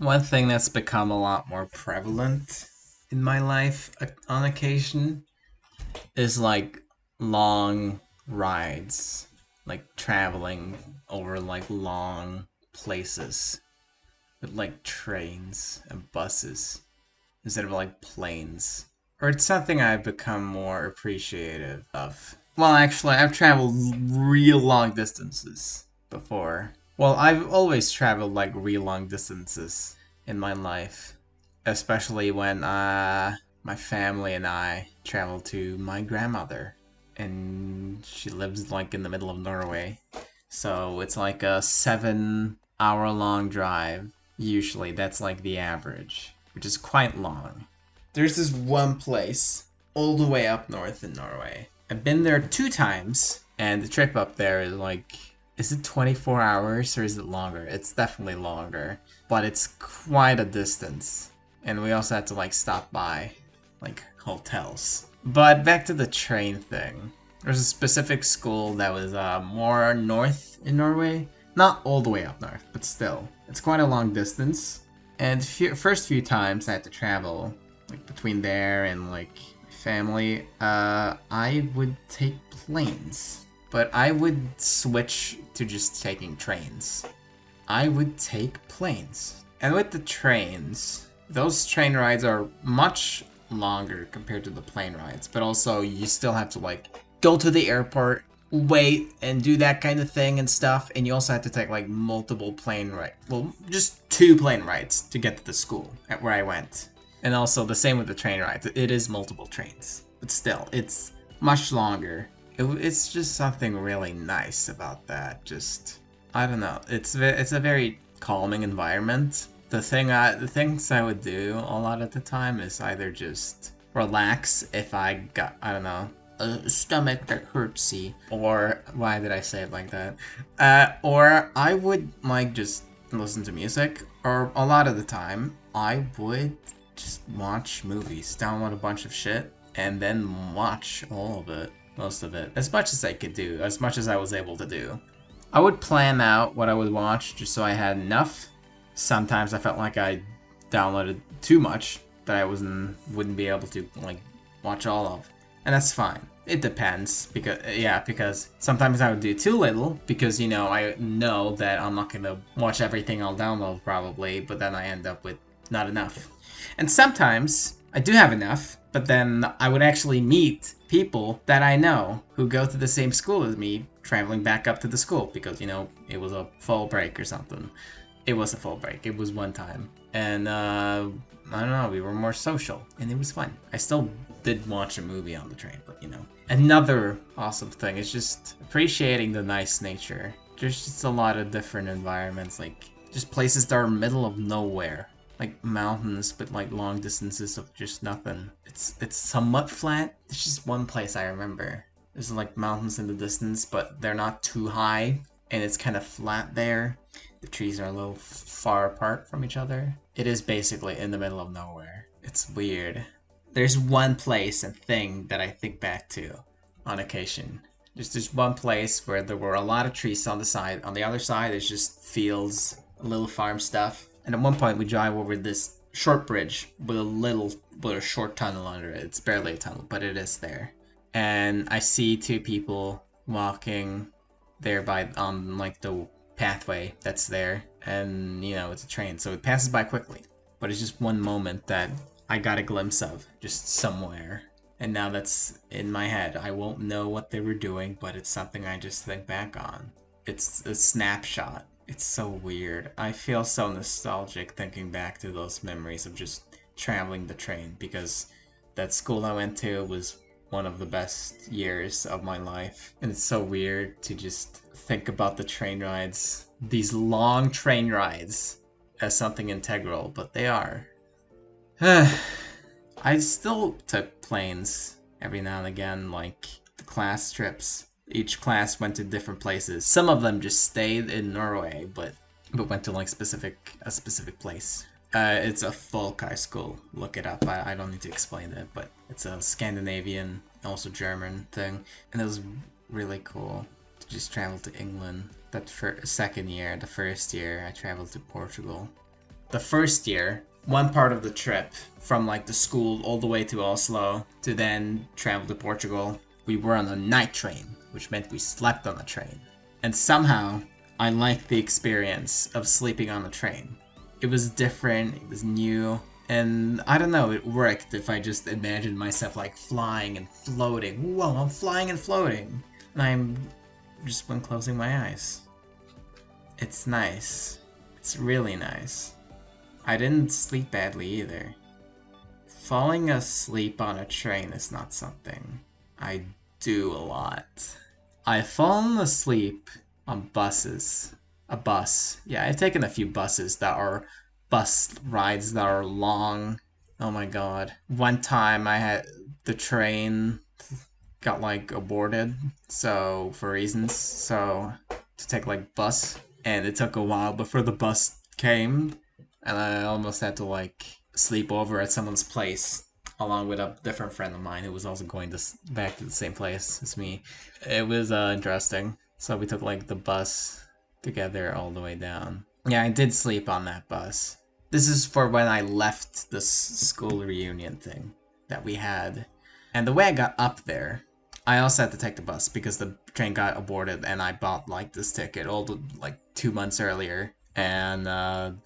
One thing that's become a lot more prevalent in my life on occasion is like long rides, like traveling over like long places with like trains and buses instead of like planes. Or it's something I've become more appreciative of. Well, actually, I've traveled real long distances before. Well, I've always traveled like real long distances in my life, especially when my family and I traveled to my grandmother, and she lives like in the middle of Norway. So it's like a 7 hour long drive. Usually, that's like the average, which is quite long. There's this one place all the way up north in Norway. I've been there 2 times, and the trip up there is like, is it 24 hours or is it longer? It's definitely longer, but it's quite a distance. And we also had to like stop by like hotels. But back to the train thing. There's a specific school that was more north in Norway. Not all the way up north, but still. It's quite a long distance. And first few times I had to travel like between there and like family, I would take planes. But I would switch to just taking trains. I would take planes. And with the trains, those train rides are much longer compared to the plane rides, but also you still have to like go to the airport, wait, and do that kind of thing and stuff, and you also have to take like multiple plane rides. Well, just 2 plane rides to get to the school at where I went. And also the same with the train rides. It is multiple trains, but still, it's much longer. It's just something really nice about that. Just I don't know. It's a very calming environment. The things I would do a lot of the time is either just relax if I got, I don't know, a stomach that hurtsy, or why did I say it like that? Or I would like just listen to music, or a lot of the time I would just watch movies, download a bunch of shit, and then watch all of it, most of it, as much as I could do, as much as I was able to do. I would plan out what I would watch just so I had enough. Sometimes I felt like I downloaded too much that I wouldn't be able to like watch all of, and that's fine. It depends because sometimes I would do too little because I know that I'm not gonna watch everything I'll download probably, but then I end up with not enough. And sometimes I do have enough, but then I would actually meet people that I know who go to the same school as me, traveling back up to the school because it was a fall break or something. It was a full break. It was one time. And, I don't know, we were more social. And it was fun. I still did watch a movie on the train, but Another awesome thing is just appreciating the nice nature. There's just a lot of different environments, like, just places that are middle of nowhere. Like mountains, but like long distances of just nothing. It's somewhat flat. There's just one place I remember. There's like mountains in the distance, but they're not too high, and it's kind of flat there. The trees are a little far apart from each other. It is basically in the middle of nowhere. It's weird. There's one place and thing that I think back to on occasion. There's just one place where there were a lot of trees on the side. On the other side, there's just fields, little farm stuff. And at one point, we drive over this short bridge with a short tunnel under it. It's barely a tunnel, but it is there. And I see 2 people walking there on like the pathway that's there, and it's a train, so it passes by quickly. But it's just one moment that I got a glimpse of just somewhere, and now that's in my head. I won't know what they were doing, but it's something I just think back on. It's a snapshot. It's so weird. I feel so nostalgic thinking back to those memories of just traveling the train, because that school I went to was one of the best years of my life. And it's so weird to just think about the train rides, these long train rides, as something integral, but they are. I still took planes every now and again, like the class trips. Each class went to different places. Some of them just stayed in Norway, but went to like a specific place. It's a folk high school. Look it up. I don't need to explain it, but it's a Scandinavian, also German thing, and it was really cool to just travel to England. That second year, the first year, I traveled to Portugal. the first year, one part of the trip from like the school all the way to Oslo to then travel to Portugal, we were on a night train, which meant we slept on the train. And somehow, I liked the experience of sleeping on the train. It was different, it was new, and I don't know, it worked if I just imagined myself like flying and floating. Whoa, I'm flying and floating! And I'm just when closing my eyes. It's nice. It's really nice. I didn't sleep badly either. Falling asleep on a train is not something I do a lot. I've fallen asleep on buses. A bus. Yeah, I've taken a few buses that are bus rides that are long. Oh my god. One time I had the train got like aborted, so for reasons, so to take like bus, and it took a while before the bus came, and I almost had to like sleep over at someone's place along with a different friend of mine who was also going to back to the same place as me. It was interesting. So we took like the bus together all the way down. Yeah, I did sleep on that bus. This is for when I left the school reunion thing that we had. And the way I got up there, I also had to take the bus because the train got aborted and I bought like this ticket all the, like 2 months earlier. And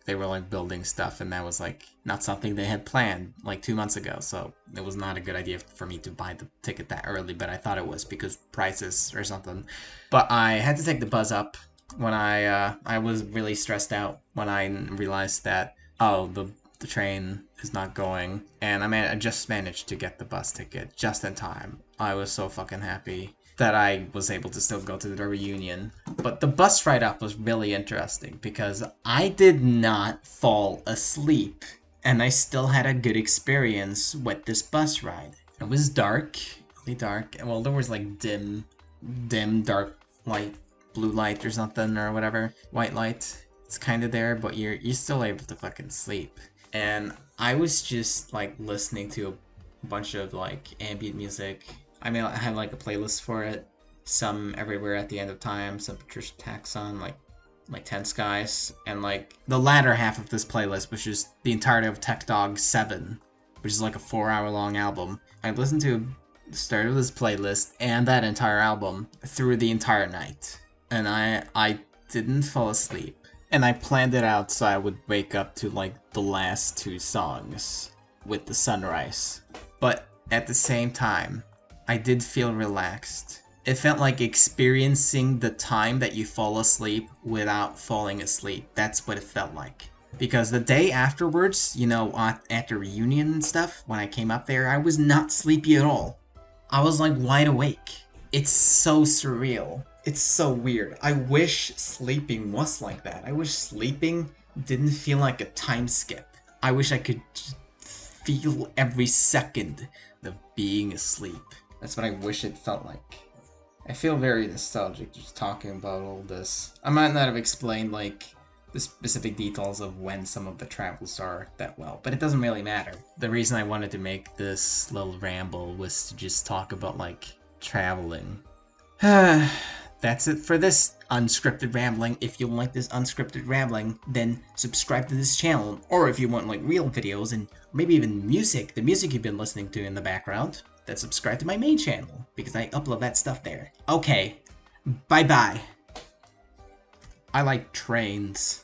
they were like building stuff, and that was like not something they had planned like 2 months ago, so it was not a good idea for me to buy the ticket that early, but I thought it was because prices or something. But I had to take the bus up when I was really stressed out when I realized that the train is not going, and I just managed to get the bus ticket just in time. I was so fucking happy that I was able to still go to the reunion. But the bus ride up was really interesting because I did not fall asleep, and I still had a good experience with this bus ride. It was dark, really dark. Well, there was like dim, dark light, blue light or something or whatever, white light. It's kind of there, but you're still able to fucking sleep. And I was just like listening to a bunch of like ambient music. I mean, I had like a playlist for it. Some Everywhere at the End of Time, some Patricia Taxon, like 10 Skies, and like the latter half of this playlist, which is the entirety of Tech Dog 7, which is like a 4-hour long album. I listened to the start of this playlist and that entire album through the entire night, and I didn't fall asleep. And I planned it out so I would wake up to like the last 2 songs with the sunrise. But at the same time, I did feel relaxed. It felt like experiencing the time that you fall asleep without falling asleep. That's what it felt like. Because the day afterwards, you know, at the reunion and stuff, when I came up there, I was not sleepy at all. I was like wide awake. It's so surreal. It's so weird. I wish sleeping was like that. I wish sleeping didn't feel like a time skip. I wish I could feel every second of being asleep. That's what I wish it felt like. I feel very nostalgic just talking about all this. I might not have explained like the specific details of when some of the travels are that well, but it doesn't really matter. The reason I wanted to make this little ramble was to just talk about like traveling. That's it for this unscripted rambling. If you like this unscripted rambling, then subscribe to this channel. Or if you want like real videos and maybe even music, the music you've been listening to in the background, then subscribe to my main channel, because I upload that stuff there. Okay, bye-bye. I like trains.